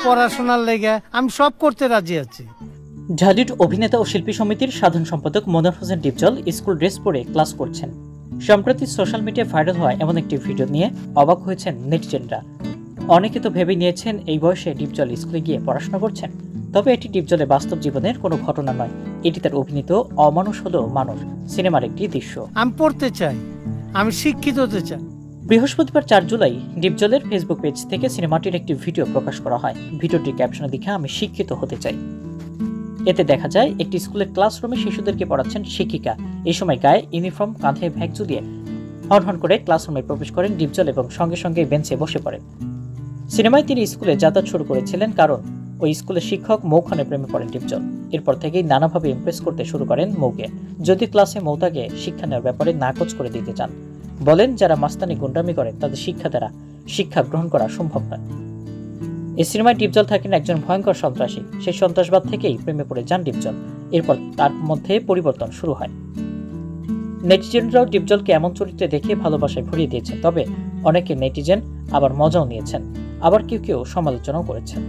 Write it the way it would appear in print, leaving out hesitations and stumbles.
পড়াশোনার লেগে আমি সব করতে রাজি আছি। ঢালিউড অভিনেতা ও শিল্পী সমিতির সাধারণ সম্পাদক মনোয়ার হোসেন ডিপজল স্কুল ড্রেস পরে ক্লাস করছেন। সম্প্রতি সোশ্যাল মিডিয়ায় ভাইরাল হওয়া এমন একটি ভিডিও নিয়ে অবাক হয়েছেন নেটিজেনরা। অনেকে তো ভেবে নিয়েছেন এই বয়সে ডিপজল স্কুলে গিয়ে পড়াশোনা করছেন। তবে এটি ডিপজলের বাস্তব জীবনের কোনো ঘটনা নয়, এটি তার অভিনীত অমানুষ হলো মানুষ সিনেমার একটি দৃশ্য। আমি পড়তে চাই, আমি শিক্ষিত হতে চাই। বৃহস্পতিবার 4 জুলাই ডিপজলের ফেসবুক পেজ থেকে সিনেমাটির একটি ভিডিও প্রকাশ করা হয়। ভিডিওটির ক্যাপশনে দেখে আমি শিক্ষিত হতে চাই। এতে দেখা যায় একটি স্কুলের ক্লাসরুমে শিশুদেরকে পড়াচ্ছেন শিক্ষিকা। এই সময় গায়ে ইউনিফর্ম, কাঁধে ব্যাগ ঝুলিয়ে হনহন করে ক্লাসরুমে প্রবেশ করেন ডিপজল এবং সঙ্গে সঙ্গে বেঞ্চে বসে পড়েন। সিনেমায় তিনি স্কুলে যাতায়াত শুরু করেছিলেন কারণ ওই স্কুলের শিক্ষক মৌ খানের প্রেমে পড়েন ডিপজল। এরপর থেকেই নানাভাবে ইমপ্রেস করতে শুরু করেন মৌকে। যদি ক্লাসে মৌতাকে শিক্ষা নেওয়ার ব্যাপারে নাকচ করে দিতে চান, বলেন যারা মাস্তানি গুন্ডামি করে তাদের শিক্ষা দ্বারা শিক্ষা গ্রহণ করা সম্ভব নয়। এই সিনেমায় ডিপজল থাকেন একজন ভয়ঙ্কর সন্ত্রাসী। সেই সন্ত্রাসবাদ থেকেই প্রেমে পড়ে যান ডিপজল। এরপর তার মধ্যে পরিবর্তন শুরু হয়। নেটিজেনরাও ডিপজলকে এমন চরিত্রে দেখে ভালোবাসায় ভরিয়ে দিয়েছে। তবে অনেকে নেটিজেন আবার মজাও নিয়েছেন, আবার কেউ কেউ সমালোচনাও করেছেন।